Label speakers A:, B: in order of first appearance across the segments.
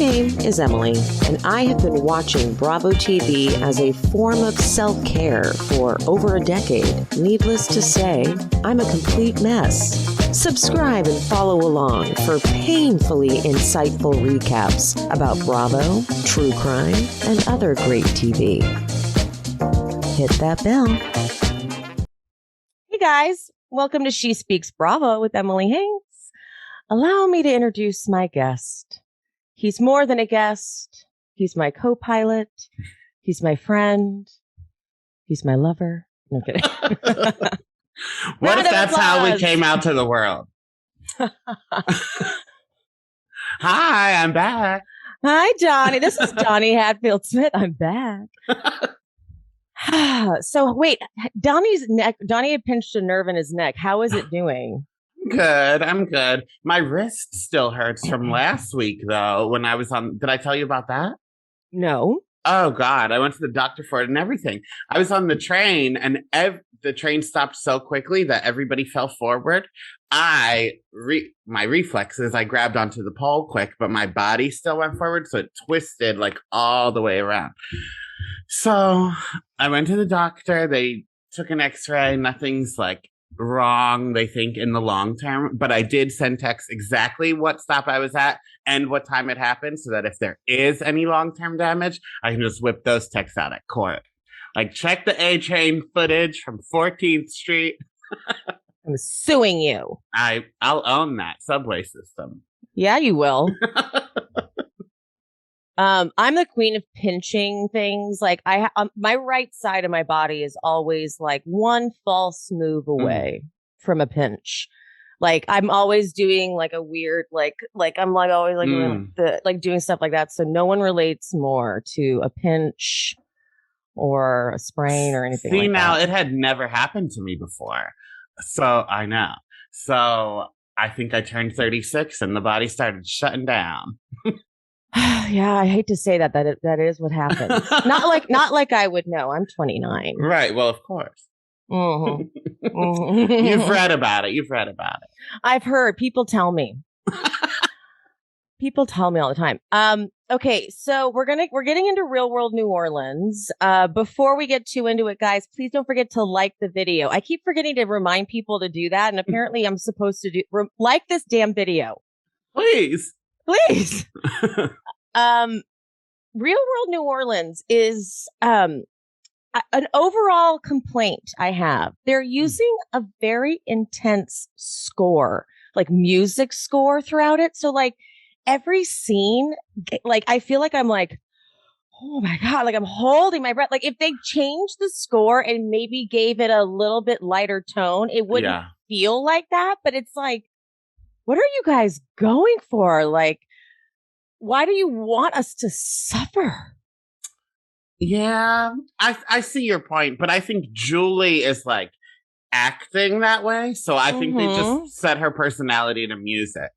A: name is Emily, and I have been watching Bravo TV as a form of self-care for over a decade. Needless to say, I'm a complete mess. Subscribe and follow along for painfully insightful recaps about Bravo, true crime, and other great TV. Hit that bell. Hey guys, welcome to She Speaks Bravo with Emily Hanks. Allow me to introduce my guest. He's more than a guest. He's my co-pilot. He's my friend. He's my lover. No I'm kidding.
B: What if that's how we came out to the world? Hi, I'm back.
A: Hi, Donny. This is Donny Hadfield Smith. I'm back. So wait, Donny had pinched a nerve in his neck. How is it doing?
B: Good. I'm good. My wrist still hurts from last week, though, when I was on. Did I tell you about that?
A: No.
B: Oh, God. I went to the doctor for it and everything. I was on the train and the train stopped so quickly that everybody fell forward. My reflexes, I grabbed onto the pole quick, but my body still went forward. So it twisted like all the way around. So I went to the doctor. They took an x-ray. Nothing's like wrong, they think, in the long term, but I did send texts exactly what stop I was at and what time it happened, so that if there is any long-term damage, I can just whip those texts out at court. Like, check the A-train footage from 14th Street.
A: I'm suing you.
B: I'll own that subway system.
A: Yeah, you will. I'm the queen of pinching things. Like my right side of my body is always like one false move away from a pinch. Like I'm always doing like a weird, like I'm like always like doing stuff like that. So no one relates more to a pinch or a sprain or anything like that. See, now
B: it had never happened to me before. So I know. So I think I turned 36 and the body started shutting down.
A: Yeah, I hate to say that is what happens. not like I would know. I'm 29.
B: Right. Well, of course.
A: Mm-hmm. Mm-hmm.
B: You've read about it.
A: I've heard. People tell me. People tell me all the time. Okay, so we're getting into real world New Orleans. Before we get too into it, guys, please don't forget to like the video. I keep forgetting to remind people to do that, and apparently I'm supposed to like this damn video.
B: Please.
A: Real world New Orleans is an overall complaint I have. They're using a very intense score, like music score throughout it. So like every scene, like I feel like I'm like, oh my God, like I'm holding my breath. Like if they changed the score and maybe gave it a little bit lighter tone, it wouldn't feel like that. But it's like, what are you guys going for? Like, why do you want us to suffer?
B: Yeah, I see your point, but I think Julie is like acting that way. So I think they just set her personality to music.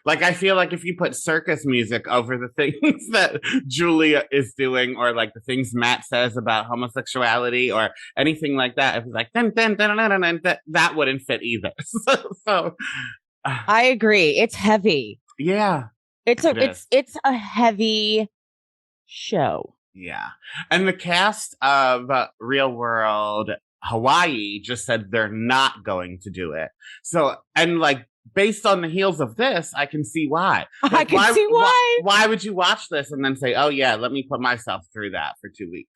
B: Like, I feel like if you put circus music over the things that Julia is doing, or like the things Matt says about homosexuality or anything like that, if it's like, dun, dun, dun, dun, dun, dun, that wouldn't fit either. So
A: I agree. It's heavy.
B: Yeah.
A: It's a heavy show.
B: Yeah. And the cast of Real World Hawaii just said they're not going to do it. So, and like, based on the heels of this, I can see why. Like,
A: I can see why.
B: Why would you watch this and then say, oh yeah, let me put myself through that for 2 weeks?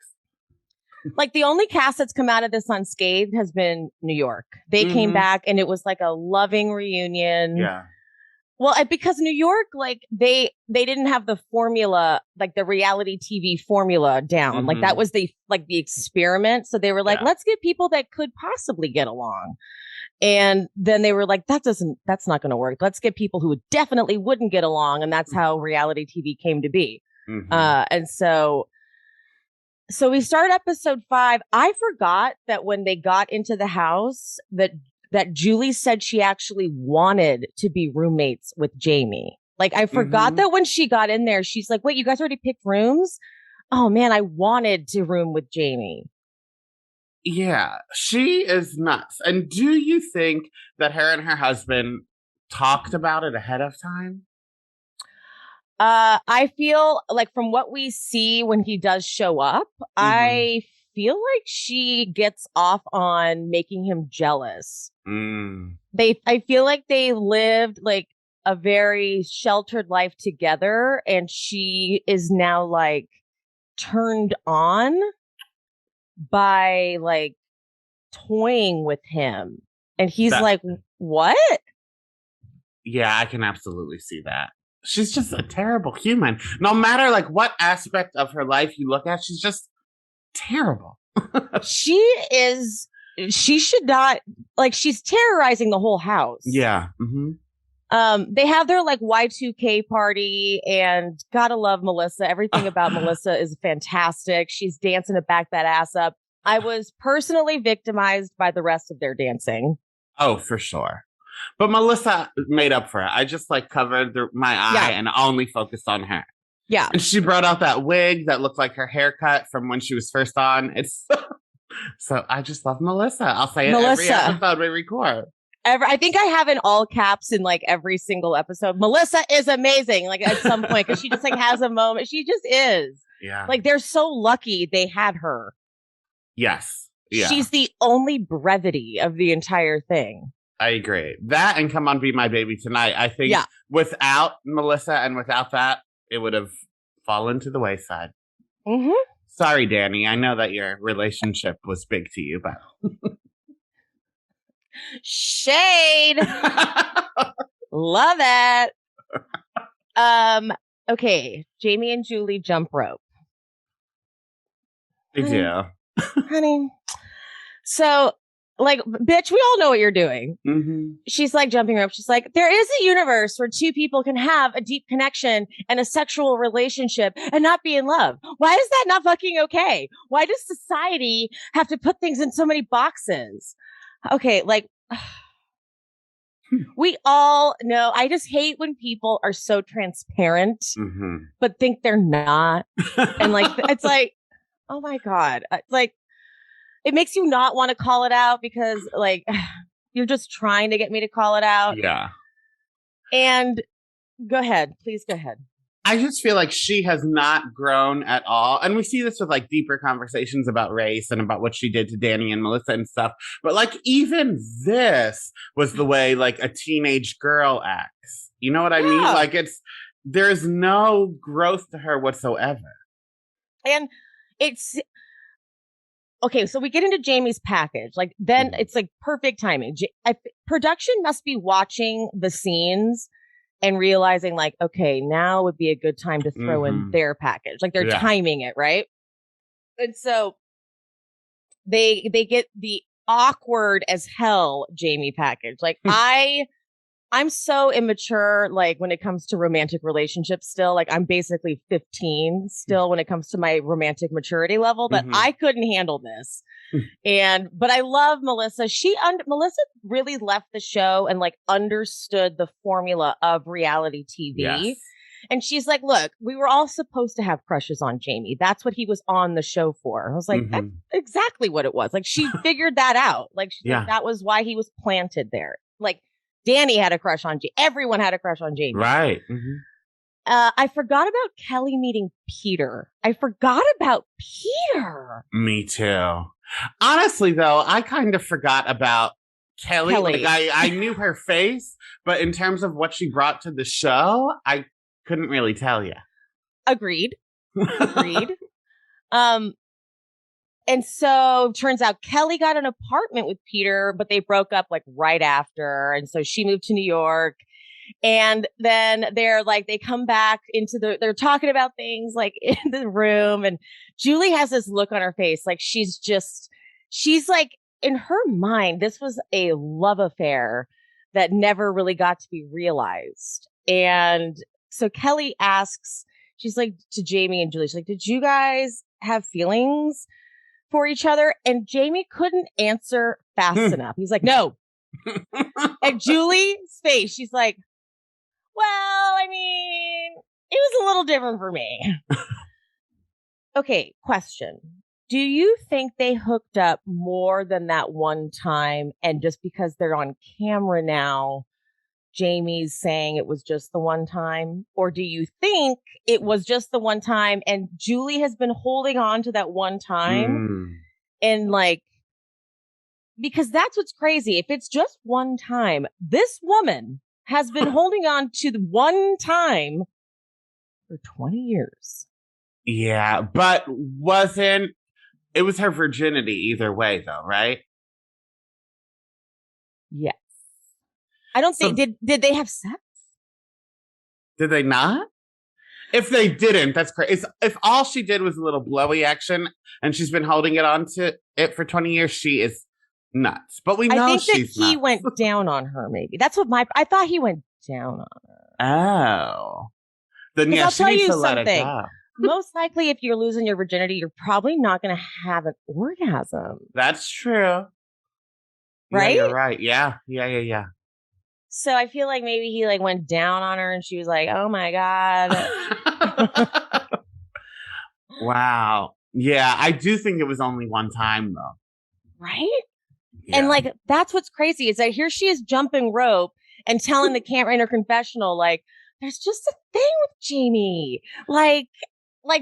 A: Like the only cast that's come out of this unscathed has been New York. They came back and it was like a loving reunion.
B: Yeah.
A: Well, because New York, like they didn't have the formula, like the reality TV formula down. Like that was the experiment. So they were like, let's get people that could possibly get along. And then they were like, that's not going to work. Let's get people who definitely wouldn't get along. And that's how reality TV came to be. And so we start episode 5. I forgot that when they got into the house that Julie said she actually wanted to be roommates with Jamie. Like, I forgot that when she got in there, she's like, wait, you guys already picked rooms? Oh man, I wanted to room with Jamie.
B: Yeah, she is nuts. And do you think that her and her husband talked about it ahead of time?
A: I feel like from what we see when he does show up, I feel like she gets off on making him jealous. I feel like they lived like a very sheltered life together, and she is now like turned on by like toying with him, and he's like, what?
B: Yeah, I can absolutely see that. She's just a terrible human. No matter like what aspect of her life you look at, she's just terrible.
A: She should not, like, she's terrorizing the whole house.
B: Yeah.
A: They have their like Y2K party, and gotta love Melissa. Everything about Melissa is fantastic. She's dancing to back that ass up. I was personally victimized by the rest of their dancing.
B: Oh, for sure. But Melissa made up for it. I just like covered my eye and only focused on her.
A: Yeah.
B: And she brought out that wig that looked like her haircut from when she was first on. It's so I just love Melissa. I'll say it every episode we record.
A: I think I have in all caps in like every single episode. Melissa is amazing. Like at some point, because she just like has a moment. She just is.
B: Yeah.
A: Like they're so lucky they had her.
B: Yes. Yeah.
A: She's the only brevity of the entire thing.
B: I agree. That and Come On Be My Baby Tonight. I think without Melissa and without that, it would have fallen to the wayside. Sorry, Danny. I know that your relationship was big to you, but
A: shade. Love it. Okay. Jamie and Julie jump rope.
B: They do.
A: Honey. So, like, bitch, we all know what you're doing. She's like jumping rope. She's like, there is a universe where two people can have a deep connection and a sexual relationship and not be in love. Why is that not fucking okay? Why does society have to put things in so many boxes? Okay, like, we all know. I just hate when people are so transparent, but think they're not. And like, it's like, oh my God. Like, it makes you not want to call it out because like you're just trying to get me to call it out.
B: Yeah.
A: And go ahead. Please go ahead.
B: I just feel like she has not grown at all. And we see this with like deeper conversations about race and about what she did to Danny and Melissa and stuff. But like even this was the way like a teenage girl acts. You know what I mean? Like there's no growth to her whatsoever.
A: And it's okay, so we get into Jamie's package. Like, then it's like perfect timing. Production must be watching the scenes and realizing, like, okay, now would be a good time to throw in their package. Like, they're timing it, right? And so they get the awkward as hell Jamie package. Like, I'm so immature, like, when it comes to romantic relationships still. Like, I'm basically 15 still when it comes to my romantic maturity level, that I couldn't handle this. But I love Melissa. Melissa really left the show and, like, understood the formula of reality TV. Yes. And she's like, look, we were all supposed to have crushes on Jamie. That's what he was on the show for. I was like, that's exactly what it was. Like, she figured that out. Like, like, that was why he was planted there. Like, Danny had a crush on Jamie. Everyone had a crush on Jamie.
B: Right.
A: I forgot about Kelley meeting Peter. I forgot about Peter.
B: Me too. Honestly, though, I kind of forgot about Kelley. Like, I knew her face, but in terms of what she brought to the show, I couldn't really tell you.
A: Agreed. And so turns out Kelley got an apartment with Peter, but they broke up like right after. And so she moved to New York. And then they're like, they come back they're talking about things like in the room. And Julie has this look on her face. Like she's like, in her mind, this was a love affair that never really got to be realized. And so Kelley asks, she's like to Jamie and Julie, she's like, did you guys have feelings for each other? And Jamie couldn't answer fast enough. He's like, no. And Julie's face, she's like, well, I mean, it was a little different for me. Okay, question. Do you think they hooked up more than that one time, and just because they're on camera now, Jamie's saying it was just the one time? Or do you think it was just the one time and Julie has been holding on to that one time? And like, because that's what's crazy. If it's just one time, this woman has been holding on to the one time for 20 years.
B: Yeah, but it was her virginity either way though, right?
A: Yes. I don't think, did they have sex?
B: Did they not? If they didn't, that's crazy. If all she did was a little blowy action and she's been holding it on to it for 20 years, she is nuts. But we know
A: I think
B: she's
A: that he
B: nuts.
A: went down on her, maybe. That's what I thought he went down on her.
B: Oh. Then yeah, she needs to let it go.
A: Most likely, if you're losing your virginity, you're probably not going to have an orgasm.
B: That's true.
A: Right?
B: Yeah, you're right. Yeah.
A: So I feel like maybe he like went down on her and she was like, oh my God.
B: Wow. Yeah, I do think it was only one time though.
A: Right? Yeah. And like, that's what's crazy is that here she is jumping rope and telling the camera in her confessional, like, there's just a thing with Jamie. Like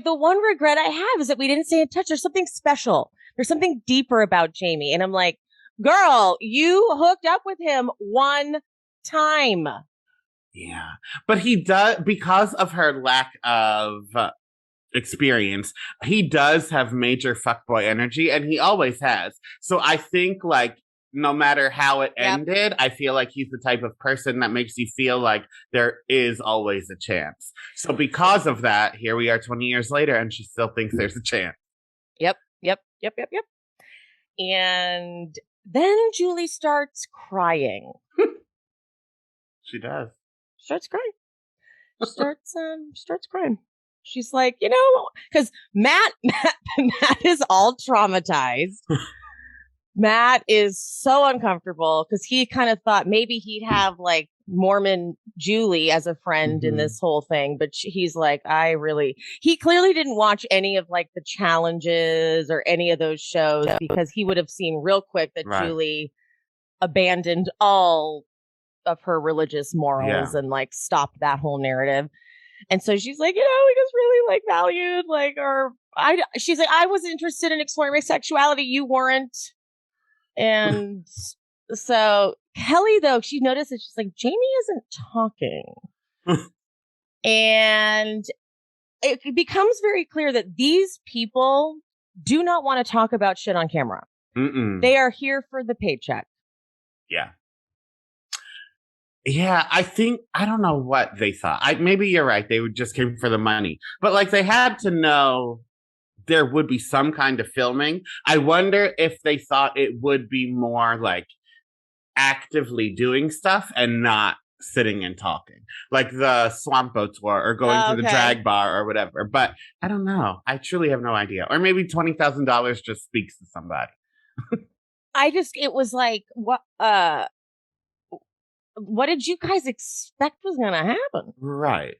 A: the one regret I have is that we didn't stay in touch. There's something special. There's something deeper about Jamie. And I'm like, girl, you hooked up with him one time.
B: Yeah. But he does, because of her lack of experience, he does have major fuckboy energy and he always has. So I think like no matter how it ended, I feel like he's the type of person that makes you feel like there is always a chance. So because of that, here we are 20 years later and she still thinks there's a chance.
A: Yep. And then Julie starts crying.
B: She does.
A: Starts crying. She's like, because Matt is all traumatized. Matt is so uncomfortable because he kind of thought maybe he'd have like Mormon Julie as a friend in this whole thing. But he's like, he clearly didn't watch any of like the challenges or any of those shows because he would have seen real quick that Julie abandoned all of her religious morals and like stopped that whole narrative. And so she's like, we just really like valued she's like, I was interested in exploring my sexuality. You weren't. And so Kelley, though, she noticed that she's like, Jamie isn't talking. And it becomes very clear that these people do not want to talk about shit on camera. They are here for the paycheck.
B: Yeah. Yeah, I don't know what they thought. Maybe you're right. They just came for the money. But like they had to know there would be some kind of filming. I wonder if they thought it would be more like actively doing stuff and not sitting and talking. Like the Swamp Boat tour or going to the drag bar or whatever. But I don't know. I truly have no idea. Or maybe $20,000 just speaks to somebody.
A: It was like, what did you guys expect was going to happen?
B: Right.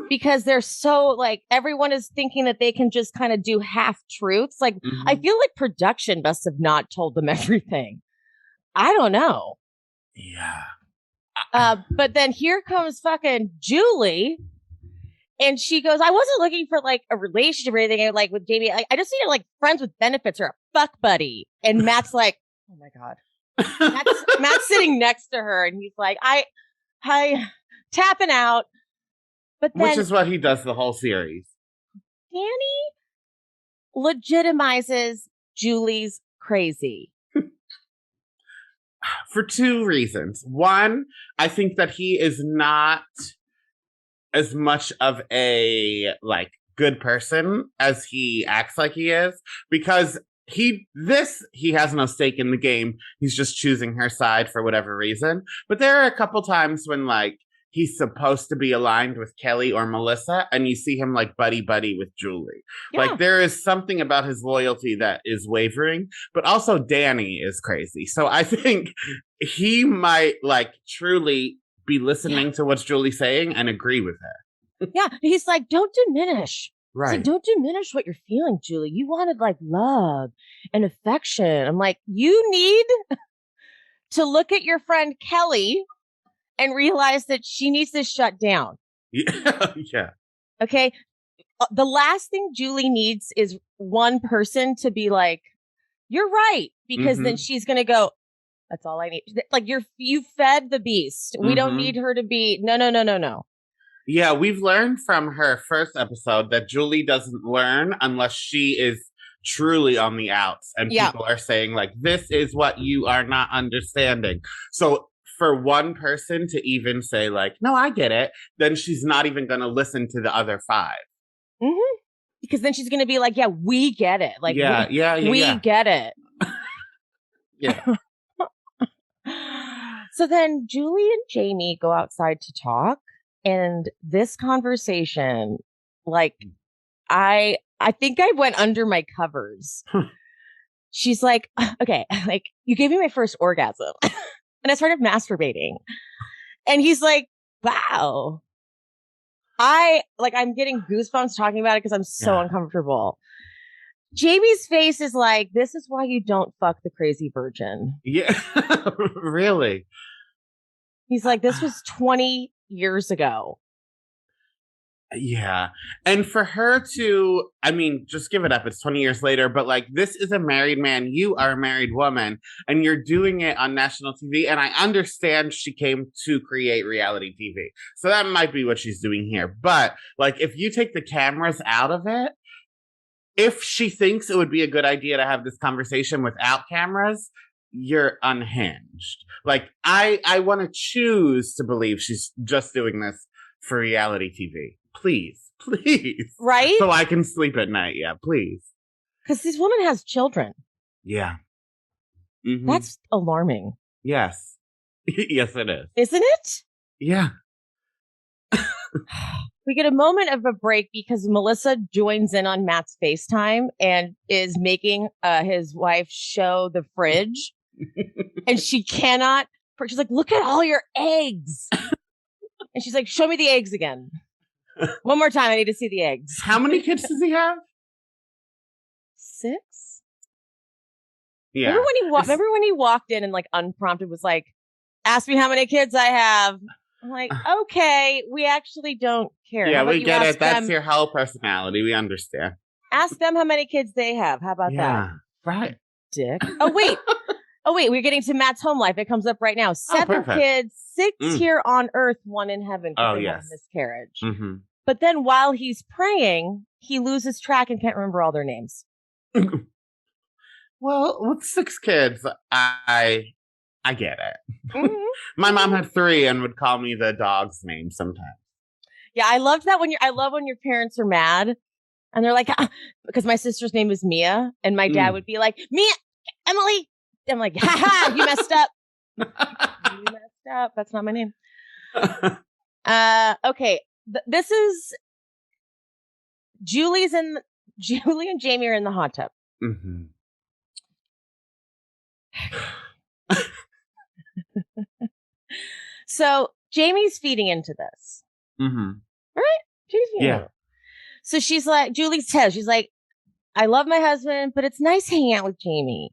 A: Because they're so like, everyone is thinking that they can just kind of do half truths. Like, I feel like production must have not told them everything. I don't know.
B: Yeah.
A: But then here comes fucking Julie. And she goes, I wasn't looking for like a relationship or anything like with Jamie. I just needed like friends with benefits or a fuck buddy. And Matt's like, oh my God. Matt's sitting next to her and he's like, I tapping out. But then,
B: which is what he does the whole series.
A: Danny legitimizes Julie's crazy.
B: For two reasons. One, I think that he is not as much of a like good person as he acts like he is, because he has no stake in the game. He's just choosing her side for whatever reason. But there are a couple times when like he's supposed to be aligned with Kelley or Melissa, and you see him like buddy with Julie. Yeah. Like there is something about his loyalty that is wavering, but also Danny is crazy. So I think he might like truly be listening to what Julie's saying and agree with her.
A: Yeah. He's like, don't diminish. Right. Like, don't diminish what you're feeling, Julie. You wanted like love and affection. I'm like, you need to look at your friend Kelley and realize that she needs to shut down.
B: Yeah.
A: Okay. The last thing Julie needs is one person to be like, you're right. Because then she's going to go, that's all I need. Like you fed the beast. We don't need her to be, no.
B: Yeah, we've learned from her first episode that Julie doesn't learn unless she is truly on the outs. And people are saying, like, this is what you are not understanding. So for one person to even say, like, no, I get it, then she's not even going to listen to the other 5.
A: Because then she's going to be like, yeah, we get it. Like, we get it.
B: Yeah.
A: So then Julie and Jamie go outside to talk. And this conversation, like, I think I went under my covers. She's like, okay, like, you gave me my first orgasm. And I started masturbating. And he's like, wow. I'm getting goosebumps talking about it because I'm so uncomfortable. Jamie's face is like, this is why you don't fuck the crazy virgin.
B: Yeah, really?
A: He's like, this was 20 years ago.
B: Yeah. And for her to, I mean, just give it up. It's 20 years later, but like, this is a married man. You are a married woman and you're doing it on national TV. And I understand she came to create reality TV. So that might be what she's doing here. But like, if you take the cameras out of it, if she thinks it would be a good idea to have this conversation without cameras, you're unhinged. Like, I want to choose to believe she's just doing this for reality TV. Please.
A: Right?
B: So I can sleep at night. Yeah, please.
A: Because this woman has children.
B: Yeah.
A: That's alarming.
B: Yes. Yes, it is.
A: Isn't it?
B: Yeah.
A: We get a moment of a break because Melissa joins in on Matt's FaceTime and is making his wife show the fridge. And she cannot. She's like, look at all your eggs. And she's like, show me the eggs again. One more time. I need to see the eggs.
B: How many kids does he have?
A: 6.
B: Yeah.
A: Remember when he walked in and like unprompted was like, ask me how many kids I have. I'm like, okay, we actually don't care.
B: Yeah, we get it. That's your whole personality. We understand.
A: Ask them how many kids they have. How about that?
B: Right.
A: Dick. Oh, wait. We're getting to Matt's home life. It comes up right now. 7 kids, 6 here on earth, 1 in heaven.
B: Oh, yes.
A: Miscarriage. But then while he's praying, he loses track and can't remember all their names.
B: Well, with 6 kids, I get it. My mom had 3 and would call me the dog's name sometimes.
A: Yeah, I loved that I love when your parents are mad and they're like, because my sister's name is Mia, and my dad would be like, Mia, Emily. I'm like, ha, you messed up. You messed up. That's not my name. Okay. This is Julie and Jamie are in the hot tub. So Jamie's feeding into this. All right? Jamie's feeding into it. So she's like, she's like, I love my husband, but it's nice hanging out with Jamie.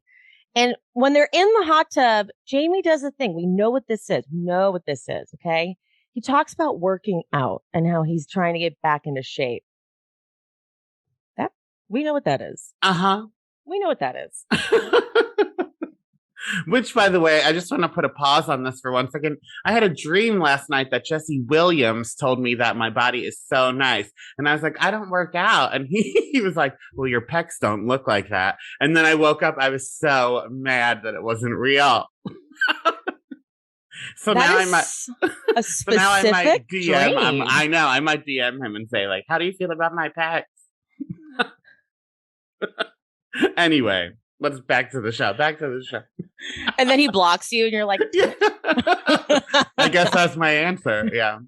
A: And when they're in the hot tub, Jamie does a thing. We know what this is. Okay? He talks about working out and how he's trying to get back into shape. We know what that is. We know what that is.
B: Which, by the way, I just want to put a pause on this for 1 second. I had a dream last night that Jesse Williams told me that my body is so nice. And I was like, I don't work out. And he was like, well, your pecs don't look like that. And then I woke up. I was so mad that it wasn't real. So now I might DM him. I know. I might DM him and say, like, how do you feel about my pecs? Anyway. Let's back to the show.
A: And then he blocks you and you're like,
B: I guess that's my answer. Yeah.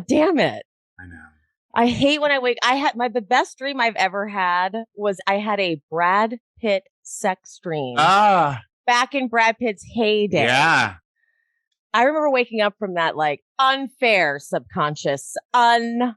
A: Damn it.
B: I know.
A: I hate when I wake. The best dream I've ever had was I had a Brad Pitt sex dream. Back in Brad Pitt's heyday.
B: Yeah.
A: I remember waking up from that like unfair subconscious, unfair.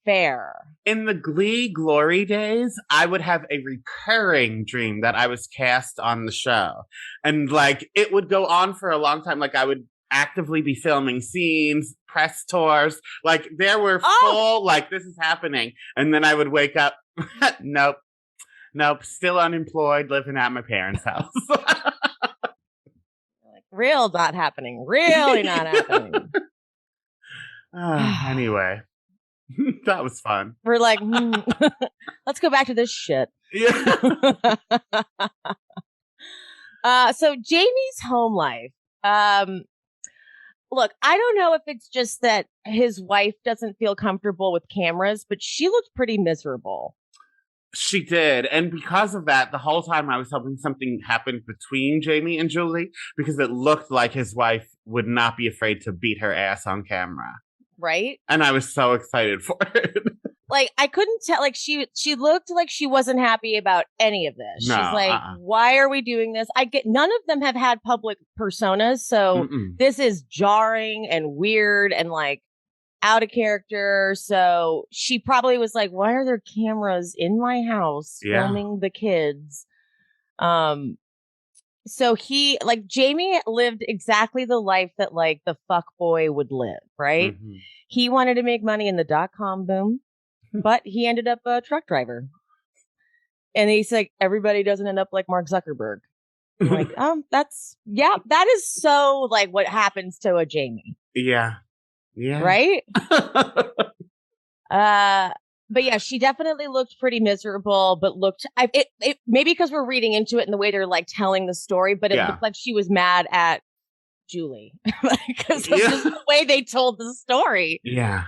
A: fair.
B: In the Glee glory days, I would have a recurring dream that I was cast on the show. And like, it would go on for a long time. Like, I would actively be filming scenes, press tours. Like, there were full, like, this is happening. And then I would wake up, nope, still unemployed, living at my parents' house.
A: Real not happening. Really not happening.
B: Anyway, that was fun.
A: We're like, let's go back to this shit.
B: Yeah.
A: So Jamie's home life. Look, I don't know if it's just that his wife doesn't feel comfortable with cameras, but she looked pretty miserable.
B: She did. And because of that, the whole time I was hoping something happened between Jamie and Julie, because it looked like his wife would not be afraid to beat her ass on camera.
A: Right?
B: And I was so excited for it.
A: Like, I couldn't tell. Like, she looked like she wasn't happy about any of this.
B: No,
A: she's like, why are we doing this? None of them have had public personas. So this is jarring and weird and like out of character. So she probably was like, why are there cameras in my house filming the kids? So Jamie lived exactly the life that like the fuck boy would live, right? He wanted to make money in the .com boom, but he ended up a truck driver. And he's like, everybody doesn't end up like Mark Zuckerberg. I'm like, that is so like what happens to a Jamie.
B: Yeah. Yeah.
A: Right? But yeah, she definitely looked pretty miserable, but maybe because we're reading into it in the way they're like telling the story, but it looked like she was mad at Julie because of just the way they told the story.
B: Yeah.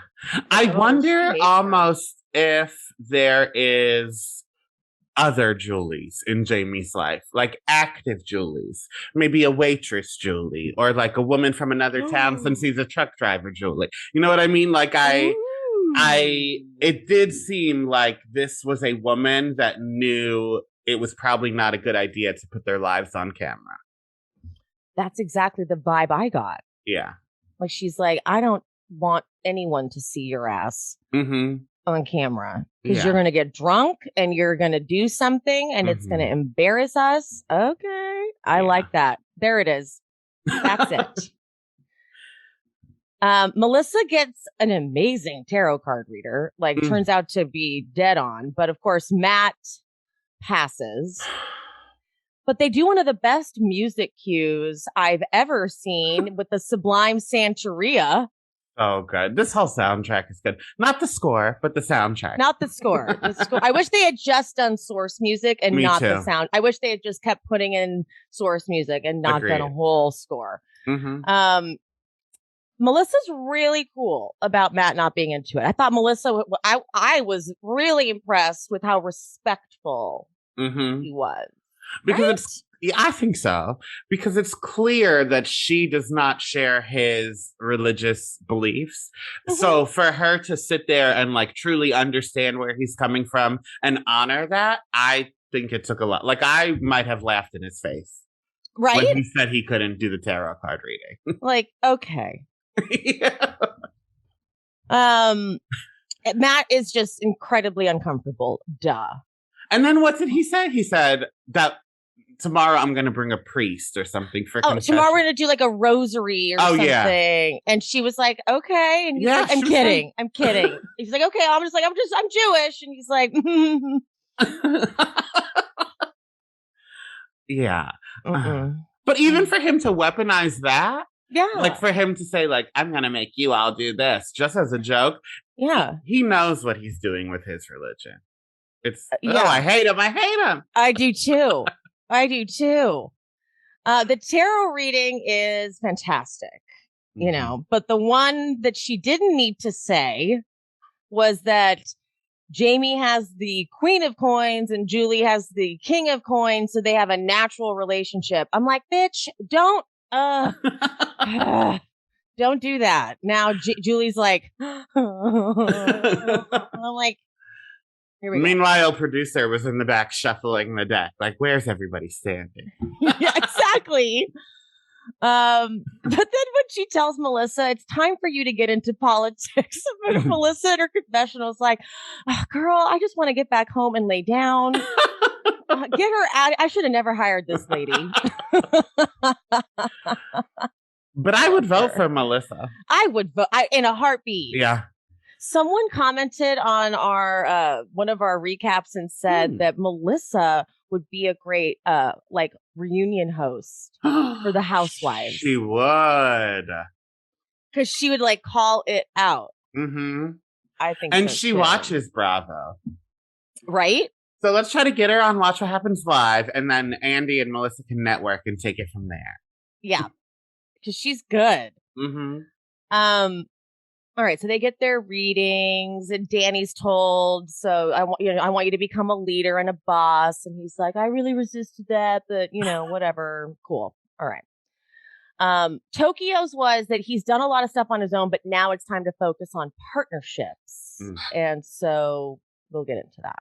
B: I wonder almost if there is other Julies in Jamie's life, like active Julies, maybe a waitress Julie, or like a woman from another town since he's a truck driver Julie. You know what I mean? Like it did seem like this was a woman that knew it was probably not a good idea to put their lives on camera.
A: That's exactly the vibe I got.
B: Yeah.
A: Like, she's like, I don't want anyone to see your ass on camera because you're going to get drunk and you're going to do something and it's going to embarrass us. Okay. I like that. There it is. That's it. Melissa gets an amazing tarot card reader, like turns out to be dead on. But of course, Matt passes. But they do one of the best music cues I've ever seen with the Sublime Santeria.
B: Oh, good. This whole soundtrack is good. Not the score, but the soundtrack.
A: Not the score. I wish they had just done source music and not the sound. I wish they had just kept putting in source music and not done a whole score. Melissa's really cool about Matt not being into it. I thought I was really impressed with how respectful he was.
B: Because I think so. Because it's clear that she does not share his religious beliefs. So for her to sit there and like truly understand where he's coming from and honor that, I think it took a lot. Like, I might have laughed in his face.
A: Right?
B: When he said he couldn't do the tarot card reading.
A: Like, okay. Matt is just incredibly uncomfortable. Duh.
B: And then what did he say? He said that tomorrow I'm going to bring a priest or something for confession. Tomorrow
A: we're going to do like a rosary or something. Yeah. And she was like, okay. And he's like, I'm kidding. I'm kidding. He's like, okay. I'm Jewish. And he's like,
B: yeah. But even for him to weaponize that, like for him to say like, I'm going to make you all do this just as a joke.
A: Yeah.
B: He knows what he's doing with his religion. It's, I hate him. I hate him.
A: I do too. The tarot reading is fantastic, you know, but the one that she didn't need to say was that Jamie has the Queen of Coins and Julie has the King of Coins. So they have a natural relationship. I'm like, bitch, don't do that. Now Julie's like, I'm like, here we go.
B: Meanwhile, producer was in the back shuffling the deck. Like, where's everybody standing?
A: Yeah, exactly. But then when she tells Melissa it's time for you to get into politics, Melissa in her confessional is like, oh, girl, I just want to get back home and lay down. Get her out. I should have never hired this lady.
B: But I would vote for Melissa.
A: I would vote in a heartbeat.
B: Yeah.
A: Someone commented on our one of our recaps and said that Melissa would be a great like reunion host for the housewives.
B: She would.
A: Because she would like call it out.
B: Mm-hmm.
A: I think
B: and
A: so
B: she
A: too.
B: watches Bravo.
A: Right?
B: So let's try to get her on Watch What Happens Live, and then Andy and Melissa can network and take it from there.
A: Yeah. Because she's good.
B: Mm-hmm.
A: All right, so they get their readings, and Danny's told, so I want you to become a leader and a boss. And he's like, I really resisted that, but whatever. Cool. All right. Tokyo's was that he's done a lot of stuff on his own, but now it's time to focus on partnerships. And so we'll get into that.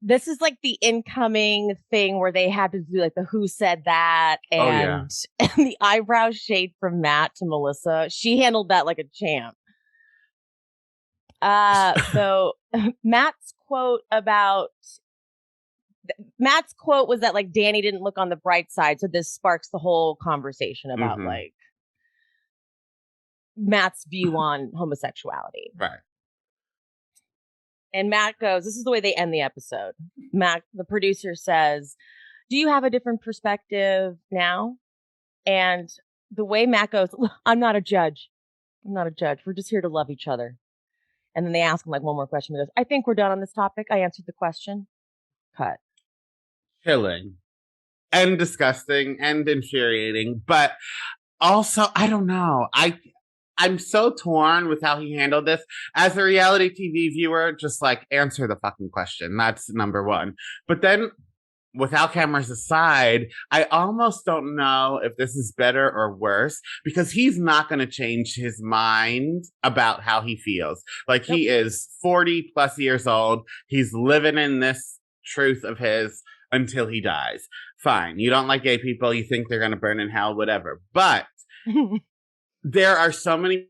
A: This is like the incoming thing where they had to do like the who said that and the eyebrow shade from Matt to Melissa. She handled that like a champ. So Matt's quote was that like Danny didn't look on the bright side. So this sparks the whole conversation about like Matt's view on homosexuality.
B: Right.
A: And Matt goes, this is the way they end the episode. Matt, the producer, says, do you have a different perspective now? And the way Matt goes, I'm not a judge. We're just here to love each other. And then they ask him like one more question. He goes, I think we're done on this topic. I answered the question. Cut.
B: Chilling. And disgusting and infuriating. But also, I don't know. I'm so torn with how he handled this. As a reality TV viewer, just like answer the fucking question. That's number one. But then without cameras aside, I almost don't know if this is better or worse because he's not going to change his mind about how he feels. Like he is 40 plus years old. He's living in this truth of his until he dies. Fine. You don't like gay people. You think they're going to burn in hell, whatever. But there are so many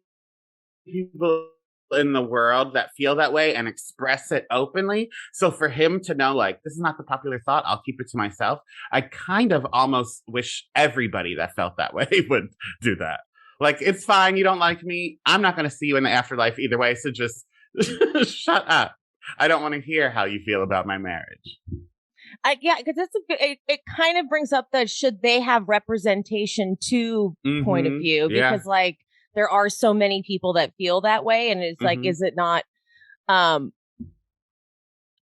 B: people in the world that feel that way and express it openly. So for him to know, like, this is not the popular thought, I'll keep it to myself. I kind of almost wish everybody that felt that way would do that. Like, it's fine. You don't like me. I'm not going to see you in the afterlife either way. So just shut up. I don't want to hear how you feel about my marriage.
A: Because that's it kind of brings up the should they have representation to point of view because like there are so many people that feel that way and it's like is it not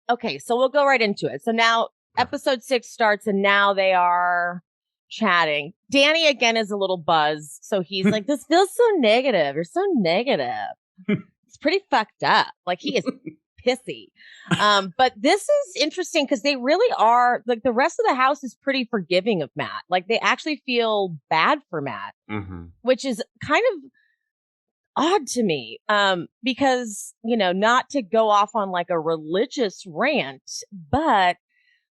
A: okay, so we'll go right into it. So now episode 6 starts and now they are chatting. Danny again is a little buzzed, so he's like, this feels so negative. You're so negative. It's pretty fucked up. Like he is pissy. But this is interesting because they really are like the rest of the house is pretty forgiving of Matt. Like they actually feel bad for Matt, which is kind of odd to me. Because, not to go off on like a religious rant, but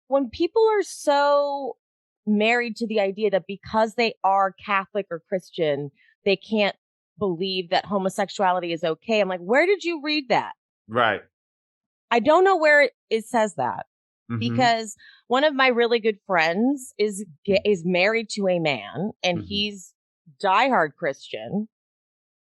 A: when people are so married to the idea that because they are Catholic or Christian, they can't believe that homosexuality is okay. I'm like, where did you read that?
B: Right.
A: I don't know where it says that because one of my really good friends is married to a man and he's diehard Christian.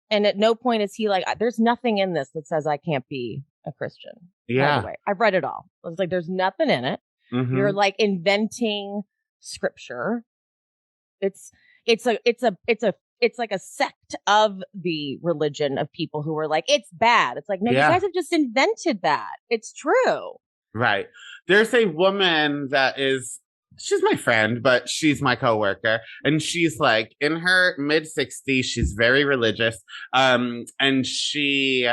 A: And at no point is he like, there's nothing in this that says I can't be a Christian.
B: Yeah.
A: By the way, I've read it all. I was like, there's nothing in it. You're like inventing scripture. It's like a sect of the religion of people who are like, it's bad. It's like, no, you guys have just invented that. It's true.
B: Right. There's a woman that she's my friend, but she's my coworker. And she's like in her mid 60s. She's very religious. And she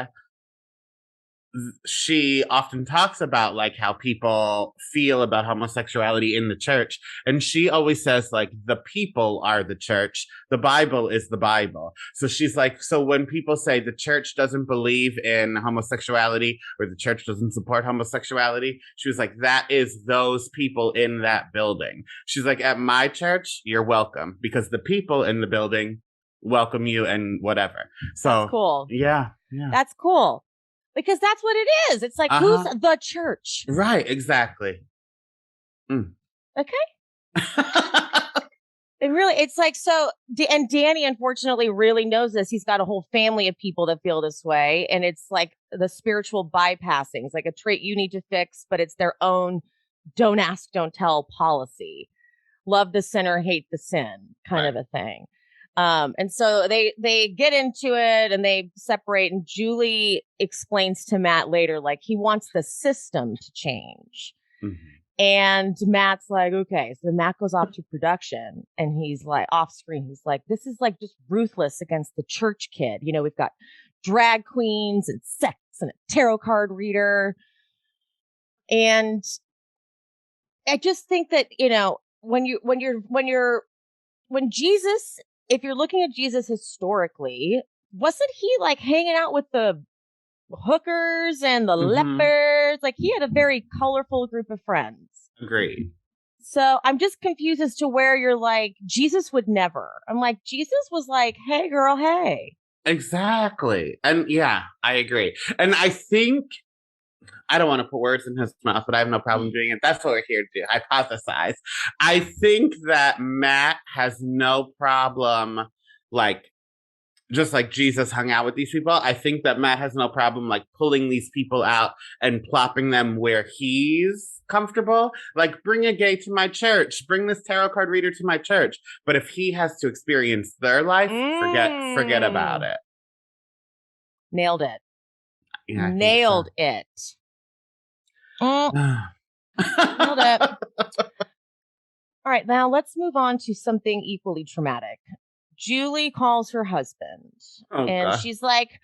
B: she often talks about like how people feel about homosexuality in the church, and she always says like the people are the church, the Bible is the Bible. So she's like, so when people say the church doesn't believe in homosexuality or the church doesn't support homosexuality, she was like, that is those people in that building. She's like, at my church you're welcome because the people in the building welcome you and whatever. So
A: that's cool.
B: Yeah
A: that's cool. Because that's what it is. It's like, who's the church?
B: Right, exactly.
A: Okay. It's like, so, and Danny, unfortunately, really knows this. He's got a whole family of people that feel this way. And it's like the spiritual bypassing. It's like a trait you need to fix, but it's their own don't ask, don't tell policy. Love the sinner, hate the sin kind of a thing. And so they get into it and they separate, and Julie explains to Matt later, like, he wants the system to change. Mm-hmm. And Matt's like, okay. So Matt goes off to production and he's like, off screen, he's like, this is like just ruthless against the church kid. You know, we've got drag queens and sex and a tarot card reader. And I just think that, you know, when Jesus, if you're looking at Jesus historically, wasn't he like hanging out with the hookers and the lepers? Like, he had a very colorful group of friends.
B: Agreed.
A: So I'm just confused as to where you're like, Jesus would never. I'm like, Jesus was like, hey girl, hey.
B: Exactly. And yeah, I agree. And I think, I don't want to put words in his mouth, but I have no problem doing it. That's what we're here to do, hypothesize. I think that Matt has no problem, like, just like Jesus hung out with these people. I think that Matt has no problem, like, pulling these people out and plopping them where he's comfortable. Like, bring a gay to my church. Bring this tarot card reader to my church. But if he has to experience their life, forget about it.
A: Nailed it.
B: Yeah,
A: Nailed it. Nailed it. All right, now let's move on to something equally traumatic. Julie calls her husband and she's like,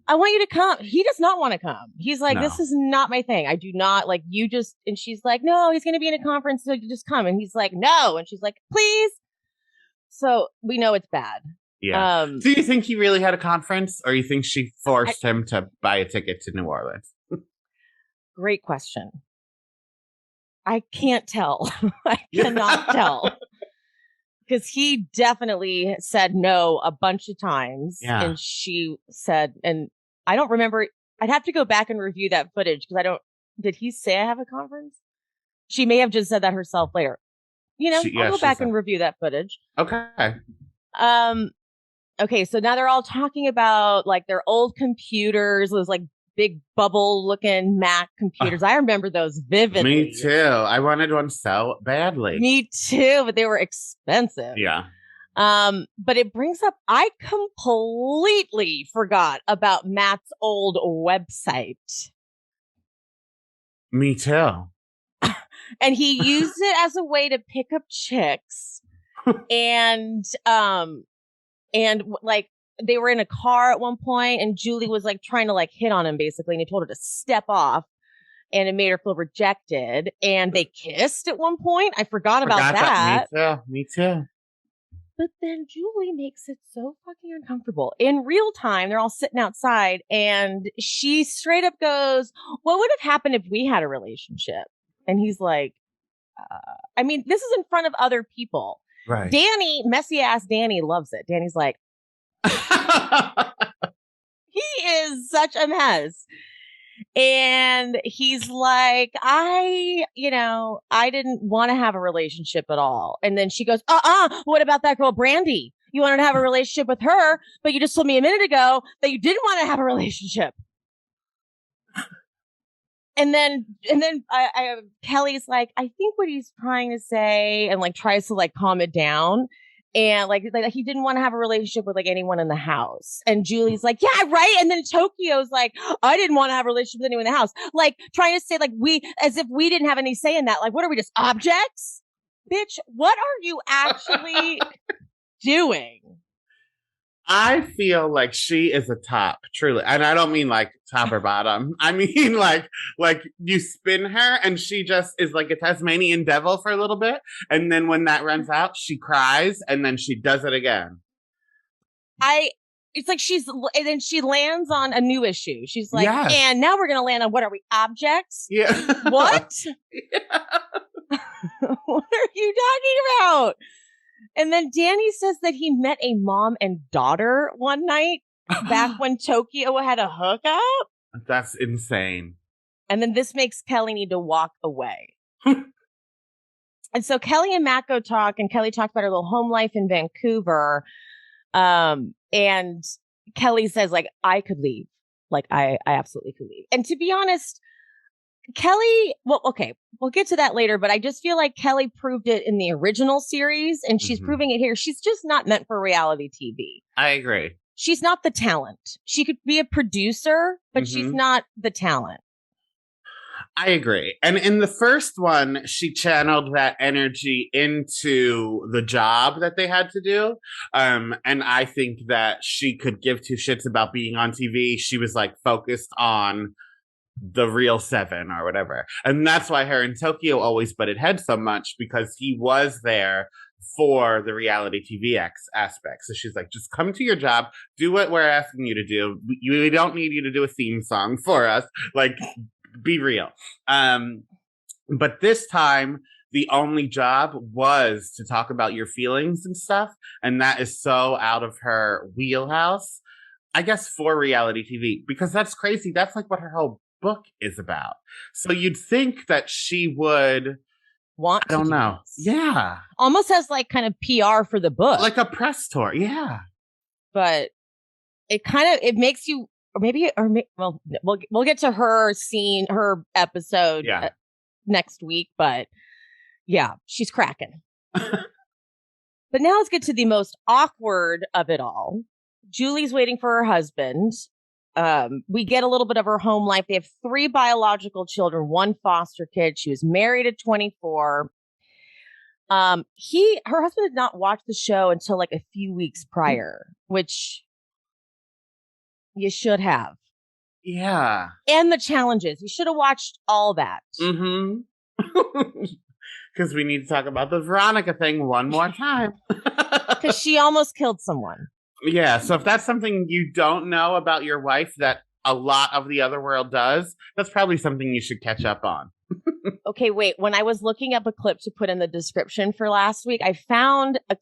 A: I want you to come. He does not want to come. He's like, this is not my thing. I do not like you just, and she's like, no, he's going to be in a conference. So you just come. And he's like, no. And she's like, please. So we know it's bad.
B: Yeah. Do you think he really had a conference, or you think she forced him to buy a ticket to New Orleans?
A: Great question. I can't tell. I cannot tell. Because he definitely said no a bunch of times. Yeah. And she said, and I don't remember. I'd have to go back and review that footage because did he say I have a conference? She may have just said that herself later. You know, I'll go back and review that footage.
B: Okay.
A: Okay, so now they're all talking about like their old computers, those like big bubble looking Mac computers. I remember those vividly.
B: Me too. I wanted one so badly.
A: Me too, but they were expensive.
B: Yeah.
A: But it brings up, I completely forgot about Matt's old website.
B: Me too.
A: And he used it as a way to pick up chicks. And like they were in a car at one point and Julie was like trying to like hit on him basically. And he told her to step off and it made her feel rejected. And they kissed at one point. I forgot about that.
B: Me too.
A: But then Julie makes it so fucking uncomfortable. In real time, they're all sitting outside and she straight up goes, what would have happened if we had a relationship? And he's like, I mean, this is in front of other people.
B: Right.
A: Danny, messy ass Danny loves it. Danny's like, he is such a mess. And he's like, I didn't want to have a relationship at all. And then she goes, what about that girl, Brandy? You wanted to have a relationship with her, but you just told me a minute ago that you didn't want to have a relationship. And then Kelley's like, I think what he's trying to say, and like tries to like calm it down. And like he didn't want to have a relationship with like anyone in the house. And Julie's like, yeah, right. And then Tokyo's like, I didn't want to have a relationship with anyone in the house. Like trying to say like as if we didn't have any say in that. Like, what are we, just objects? Bitch, what are you actually doing?
B: I feel like she is a top, truly. And I don't mean like top or bottom. I mean like you spin her and she just is like a Tasmanian devil for a little bit. And then when that runs out, she cries and then she does it again.
A: It's like and then she lands on a new issue. She's like,
B: Yes.
A: and now we're going to land on, what are we, objects?
B: Yeah.
A: What?
B: Yeah.
A: What are you talking about? And then Danny says that he met a mom and daughter one night back when Tokyo had a hookup.
B: That's insane.
A: And then this makes Kelley need to walk away. And so Kelley and Matt go talk, and Kelley talks about her little home life in Vancouver. And Kelley says, like, I could leave. Like, I absolutely could leave. And to be honest, Kelley, well, okay, we'll get to that later, but I just feel like Kelley proved it in the original series, and she's proving it here. She's just not meant for reality TV.
B: I agree.
A: She's not the talent. She could be a producer, but she's not the talent.
B: I agree. And in the first one, she channeled that energy into the job that they had to do. And I think that she could give two shits about being on TV. She was like focused on the real seven or whatever. And that's why her and Tokyo always butted heads so much, because he was there for the reality TV aspect. So she's like, just come to your job, do what we're asking you to do. We don't need you to do a theme song for us. Like, be real. But this time, the only job was to talk about your feelings and stuff. And that is so out of her wheelhouse, I guess, for reality TV, because that's crazy. That's like what her whole book is about. So you'd think that she would
A: want to.
B: I don't know.
A: This.
B: Yeah.
A: Almost as like kind of PR for the book.
B: Like a press tour. Yeah.
A: But it makes you, well, we'll get to her episode next week, but yeah, she's cracking. But now let's get to the most awkward of it all. Julie's waiting for her husband. We get a little bit of her home life. They have 3 biological children, 1 foster kid. She was married at 24. Her husband did not watch the show until like a few weeks prior, which you should have.
B: Yeah.
A: And the challenges. You should have watched all that.
B: Mm-hmm. Because we need to talk about the Veronica thing one more time.
A: Because she almost killed someone.
B: Yeah, so if that's something you don't know about your wife that a lot of the other world does, that's probably something you should catch up on.
A: Okay, wait. When I was looking up a clip to put in the description for last week, I found a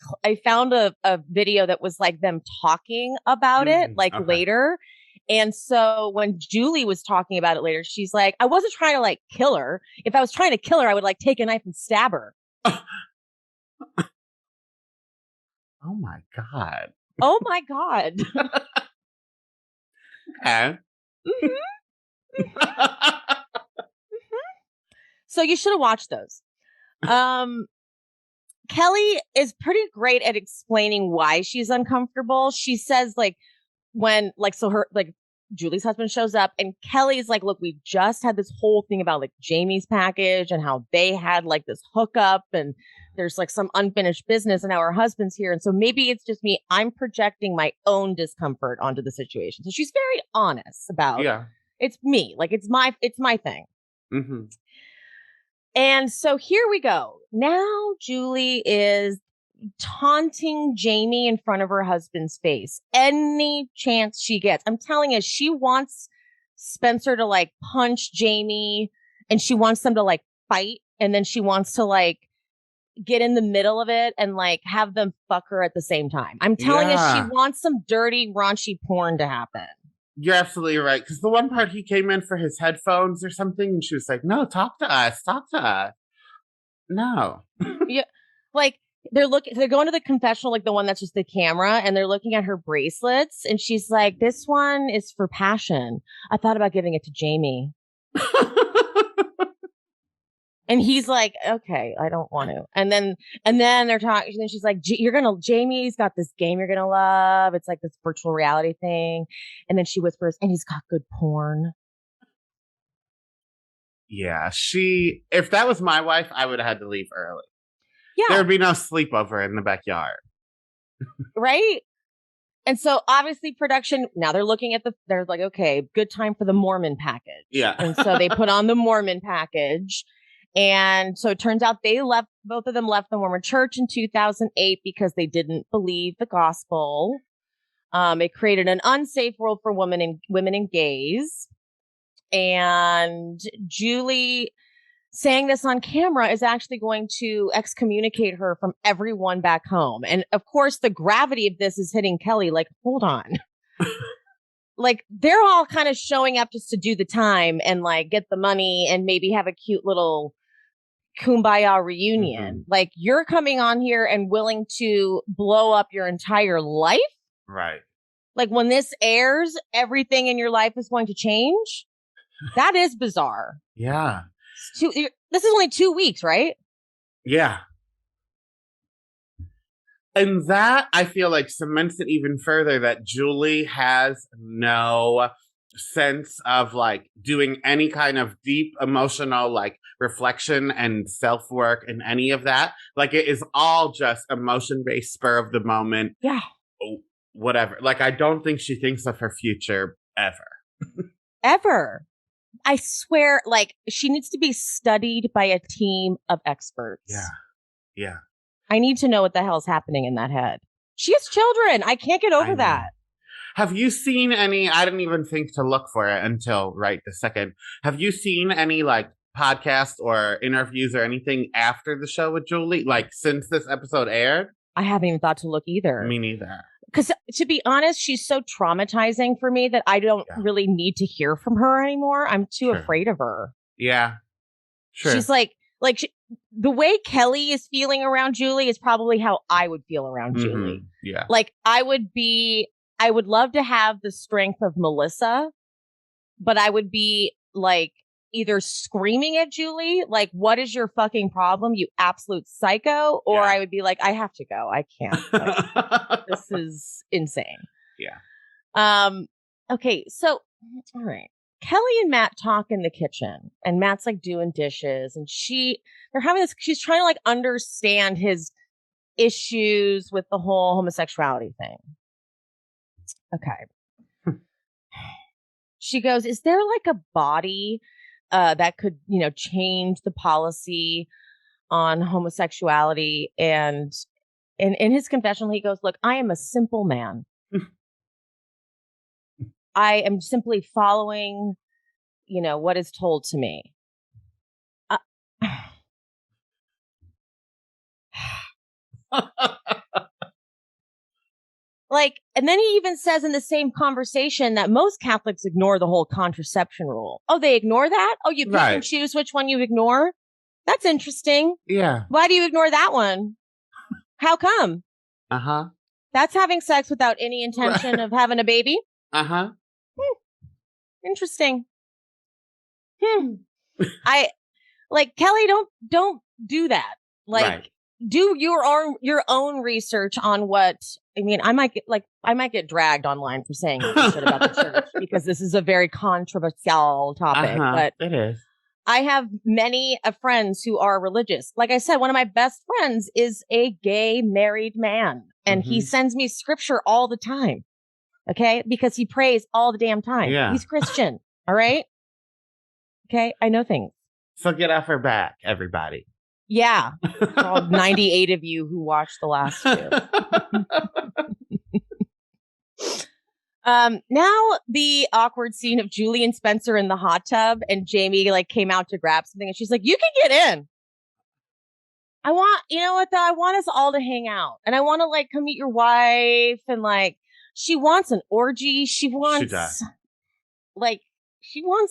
A: video that was like them talking about it, later. And so when Julie was talking about it later, she's like, I wasn't trying to like kill her. If I was trying to kill her, I would like take a knife and stab her.
B: Oh my God.
A: Oh my God.
B: Okay.
A: So you should have watched those. Kelley is pretty great at explaining why she's uncomfortable. She says Julie's husband shows up and Kelly's like, look, we just had this whole thing about like Jamie's package and how they had like this hookup and there's like some unfinished business and now her husband's here. And so maybe it's just me. I'm projecting my own discomfort onto the situation. So she's very honest about it's me. Like it's my thing.
B: Mm-hmm.
A: And so here we go. Now Julie is taunting Jamie in front of her husband's face. Any chance she gets. I'm telling you, she wants Spencer to like punch Jamie and she wants them to like fight. And then she wants to like get in the middle of it and like have them fuck her at the same time. I'm telling you, she wants some dirty, raunchy porn to happen.
B: You're absolutely right. Because the one part he came in for his headphones or something, and she was like, no, talk to us. No.
A: Yeah. Like they're going to the confessional, like the one that's just the camera, and they're looking at her bracelets. And she's like, this one is for passion. I thought about giving it to Jamie. And he's like, okay, I don't want to. And then they're talking. And then she's like, Jamie's got this game you're going to love. It's like this virtual reality thing. And then she whispers, and he's got good porn.
B: Yeah, if that was my wife, I would have had to leave early. Yeah. There would be no sleepover in the backyard.
A: Right? And so obviously production, now they're looking at they're like, okay, good time for the Mormon package.
B: Yeah.
A: And so they put on the Mormon package. And so it turns out both of them left the Mormon church in 2008 because they didn't believe the gospel. It created an unsafe world for women and gays. And Julie saying this on camera is actually going to excommunicate her from everyone back home. And of course, the gravity of this is hitting Kelley. Like, hold on. Like, they're all kind of showing up just to do the time and like get the money and maybe have a cute little kumbaya reunion. Mm-hmm. Like, you're coming on here and willing to blow up your entire life.
B: Right.
A: Like, when this airs, everything in your life is going to change. That is bizarre.
B: Yeah.
A: This is only 2 weeks, right?
B: Yeah. And that, I feel like, cements it even further that Julie has no sense of, like, doing any kind of deep emotional, like, reflection and self-work and any of that. Like, it is all just emotion-based, spur of the moment.
A: Yeah.
B: Whatever. Like, I don't think she thinks of her future ever.
A: Ever. I swear, like, she needs to be studied by a team of experts.
B: Yeah. Yeah.
A: I need to know what the hell's happening in that head. She has children. I can't get over that.
B: Have you seen any, I didn't even think to look for it until right this second. Have you seen any, like, podcasts or interviews or anything after the show with Julie? Like, since this episode aired?
A: I haven't even thought to look either.
B: Me neither.
A: Because to be honest, she's so traumatizing for me that I don't really need to hear from her anymore. I'm too afraid of her.
B: Yeah. Sure.
A: She's the way Kelley is feeling around Julie is probably how I would feel around Julie.
B: Yeah.
A: Like, I would love to have the strength of Melissa, but I would be like either screaming at Julie, like, what is your fucking problem, you absolute psycho? Or I would be like, I have to go. I can't. Like, this is insane.
B: Yeah.
A: Okay. So, all right. Kelley and Matt talk in the kitchen and Matt's like doing dishes and she's trying to like understand his issues with the whole homosexuality thing. Okay. She goes, is there like a body that could, change the policy on homosexuality? And in his confessional, he goes, look, I am a simple man. I am simply following, what is told to me. Like, and then he even says in the same conversation that most Catholics ignore the whole contraception rule. Oh, they ignore that? Oh, you pick and choose which one you ignore? That's interesting.
B: Yeah.
A: Why do you ignore that one? How come?
B: Uh-huh.
A: That's having sex without any intention of having a baby?
B: Uh-huh.
A: Interesting. I like, Kelley, don't do that. Like, do your own research on what, I mean, I might get dragged online for saying this shit about the church because this is a very controversial topic, but
B: it is.
A: I have many friends who are religious. Like I said, one of my best friends is a gay married man and he sends me scripture all the time. Okay. Because he prays all the damn time. Yeah. He's Christian. All right. Okay. I know things.
B: So get off her back, everybody.
A: Yeah. All 98 of you who watched the last two. Now the awkward scene of Julie and Spencer in the hot tub and Jamie like came out to grab something and she's like, you can get in. I want us all to hang out and I want to like come meet your wife and like, she wants an orgy. She wants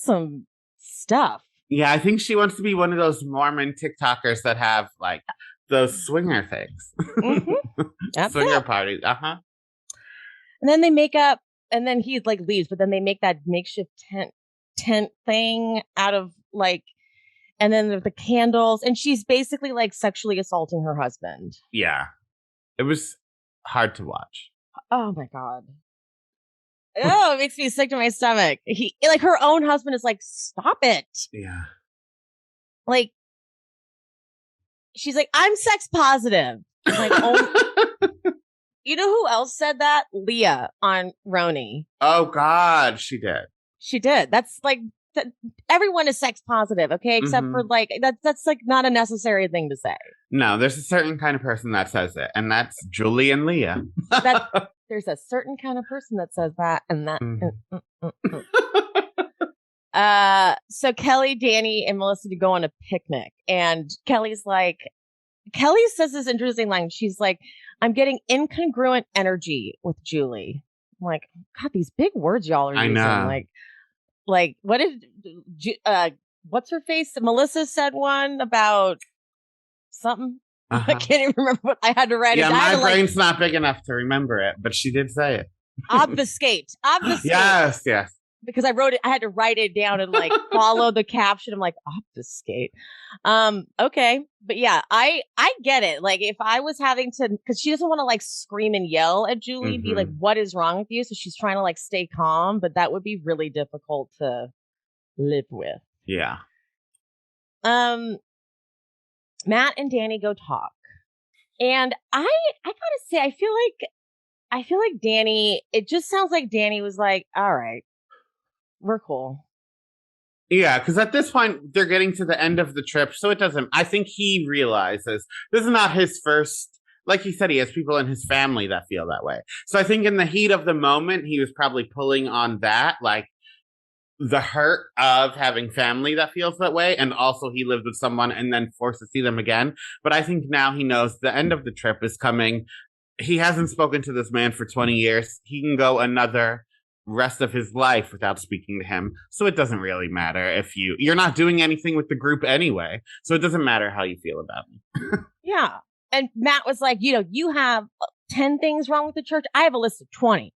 A: some stuff.
B: Yeah, I think she wants to be one of those Mormon TikTokers that have like those swinger things. Swinger parties. Uh-huh.
A: And then they make up and then he like leaves, but then they make that makeshift tent thing out of like, and then the candles and she's basically like sexually assaulting her husband.
B: Yeah. It was hard to watch.
A: Oh my God. Oh, it makes me sick to my stomach. Her own husband is like, stop it.
B: Yeah.
A: Like, she's like, I'm sex positive. I'm like, oh, You know who else said that? Leah on Roni.
B: Oh God, she did.
A: She did. That's like everyone is sex positive, okay? Except for like that's like not a necessary thing to say.
B: No, there's a certain kind of person that says it, and that's Julie and Leah.
A: There's a certain kind of person that says that, and that. So Kelley, Danny, and Melissa to go on a picnic, and Kelley says this interesting line. She's like, "I'm getting incongruent energy with Julie." I'm like, God, these big words y'all are using.
B: Know.
A: Like, what did what's her face? Melissa said one about something. I can't even remember what I had to write.
B: Yeah, my brain's not big enough to remember it, but she did say it.
A: Obfuscate.
B: Yes.
A: Because I wrote it, I had to write it down and like follow the caption. I'm like, obfuscate. Okay. But yeah, I get it. Like if I was having to, because she doesn't want to like scream and yell at Julie, be like, what is wrong with you? So she's trying to like stay calm, but that would be really difficult to live with.
B: Yeah.
A: Matt and Danny go talk. And I gotta say, I feel like Danny, it just sounds like Danny was like, all right, we're cool.
B: Yeah, because at this point, they're getting to the end of the trip, so it doesn't... I think he realizes this is not his first... Like he said, he has people in his family that feel that way. So I think in the heat of the moment, he was probably pulling on that, like, the hurt of having family that feels that way, and also he lived with someone and then forced to see them again. But I think now he knows the end of the trip is coming. He hasn't spoken to this man for 20 years. He can go another... rest of his life without speaking to him, so it doesn't really matter if you're not doing anything with the group anyway, so it doesn't matter how you feel about me.
A: Yeah. And Matt was like, you have 10 things wrong with the church, I have a list of 20,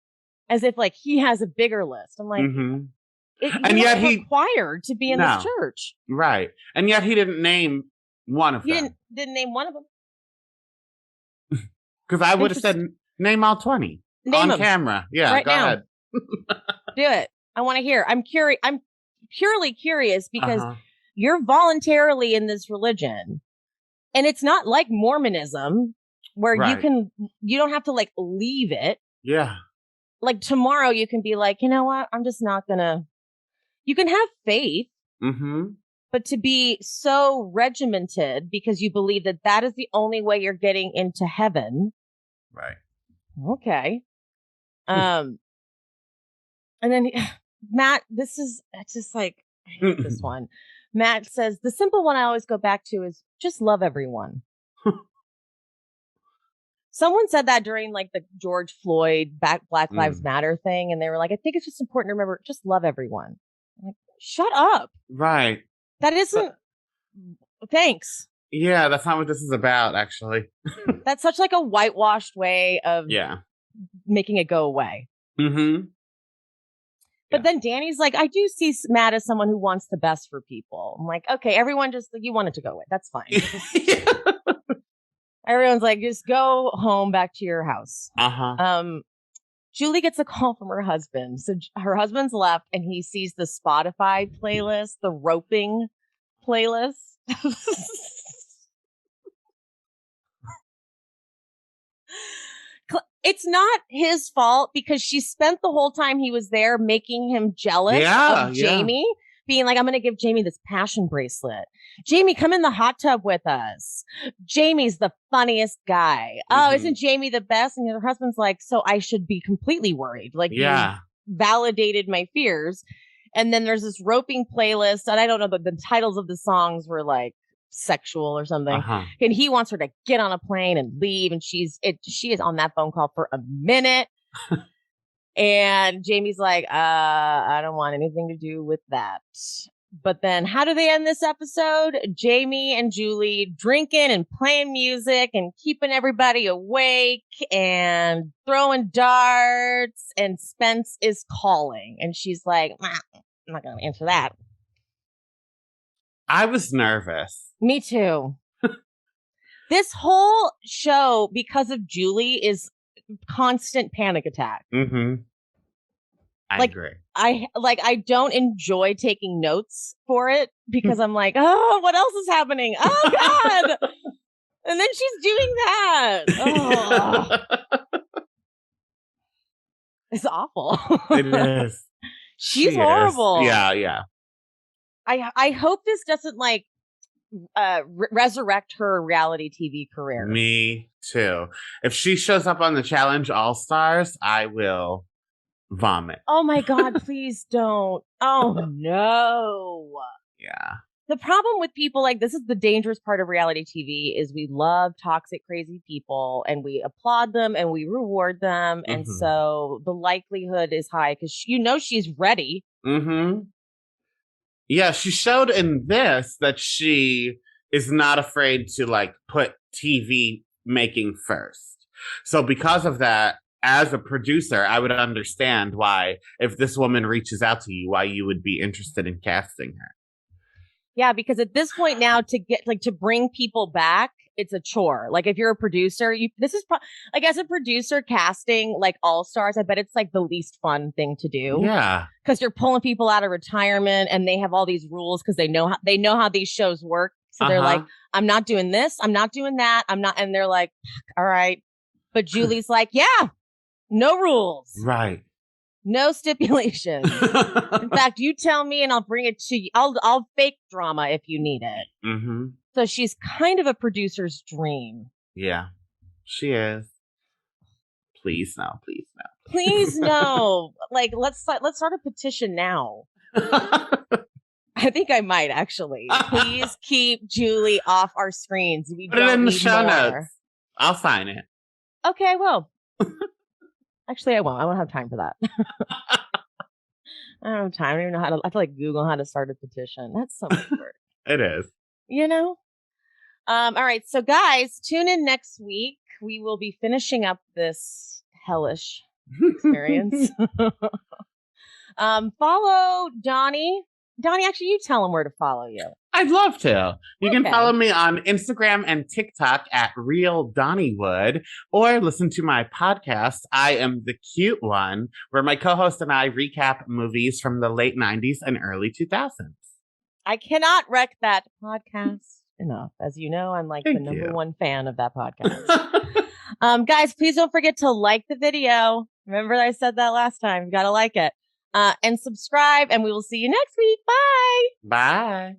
A: as if like he has a bigger list. I'm like, and yet he's required to be in this church,
B: right? And yet he didn't name one of them.
A: Didn't name one of them,
B: because I would have said name all 20 on camera. Yeah, right, go ahead.
A: Do it. I want to hear. I'm curious. I'm purely curious because you're voluntarily in this religion, and it's not like Mormonism where you don't have to like leave it.
B: Yeah.
A: Like tomorrow you can be like, you know what? I'm just not gonna. You can have faith, but to be so regimented because you believe that is the only way you're getting into heaven.
B: Right.
A: Okay. And then Matt, this is just like, I hate this one. Matt says, the simple one I always go back to is just love everyone. Someone said that during like the George Floyd Black Lives Matter thing. And they were like, I think it's just important to remember, just love everyone. I'm like, shut up.
B: Right.
A: That isn't, thanks.
B: Yeah, that's not what this is about, actually.
A: That's such like a whitewashed way of making it go away. But then Danny's like, I do see Matt as someone who wants the best for people. I'm like, okay, everyone just, you want it to go away. That's fine. Everyone's like, just go home back to your house. Julie gets a call from her husband. So her husband's left and he sees the Spotify playlist, the roping playlist. It's not his fault because she spent the whole time he was there making him jealous of Jamie, being like, I'm going to give Jamie this passion bracelet. Jamie, come in the hot tub with us. Jamie's the funniest guy. Oh, isn't Jamie the best? And her husband's like, so I should be completely worried. Like, you validated my fears. And then there's this roping playlist. And I don't know, but the titles of the songs were like sexual or something. And he wants her to get on a plane and leave. And she is on that phone call for a minute. And Jamie's like, I don't want anything to do with that. But then how do they end this episode? Jamie and Julie drinking and playing music and keeping everybody awake and throwing darts. And Spence is calling. And she's like, I'm not going to answer that.
B: I was nervous.
A: Me too. This whole show, because of Julie, is constant panic attack.
B: I agree.
A: I don't enjoy taking notes for it because I'm like, oh, what else is happening? Oh God. And then she's doing that. Oh. It's awful.
B: It is.
A: She's horrible.
B: Yeah.
A: I hope this doesn't like resurrect her reality TV career.
B: Me too. If she shows up on the Challenge All Stars, I will vomit.
A: Oh my God, please don't. Oh no.
B: Yeah.
A: The problem with people like this is the dangerous part of reality TV is we love toxic, crazy people and we applaud them and we reward them. Mm-hmm. And so the likelihood is high because she's ready.
B: Mm-hmm. Yeah, she showed in this that she is not afraid to like put TV making first. So because of that, as a producer, I would understand why, if this woman reaches out to you, why you would be interested in casting her.
A: Yeah, because at this point now to bring people back, it's a chore. Like if you're a producer, like as a producer casting like all stars, I bet it's like the least fun thing to do.
B: Yeah. Because
A: you're pulling people out of retirement and they have all these rules because they know how these shows work. So they're like, I'm not doing this. I'm not doing that. I'm not. And they're like, all right. But Julie's like, yeah, no rules.
B: Right.
A: No stipulations. In fact, you tell me and I'll bring it to you. I'll fake drama if you need it.
B: Mm-hmm.
A: So she's kind of a producer's dream.
B: Yeah, she is. Please no.
A: Please no. Like let's start a petition now. I think I might actually. Please keep Julie off our screens. We
B: put it in the show notes. I'll sign it.
A: Okay, I will. Actually, I won't. I won't have time for that. I don't have time. I don't even know how to. I have to like Google how to start a petition. That's so much work.
B: It is.
A: All right. So, guys, tune in next week. We will be finishing up this hellish experience. Follow Donny. Donny, actually, you tell him where to follow you.
B: I'd love to. You can follow me on Instagram and TikTok at Real Donnywood, or listen to my podcast, I Am the Cute One, where my co-host and I recap movies from the late 90s and early 2000s.
A: I cannot wreck that podcast enough. As you know, I'm like the number one fan of that podcast. Guys, please don't forget to like the video. Remember I said that last time. You got to like it. And subscribe, and we will see you next week. Bye.
B: Bye.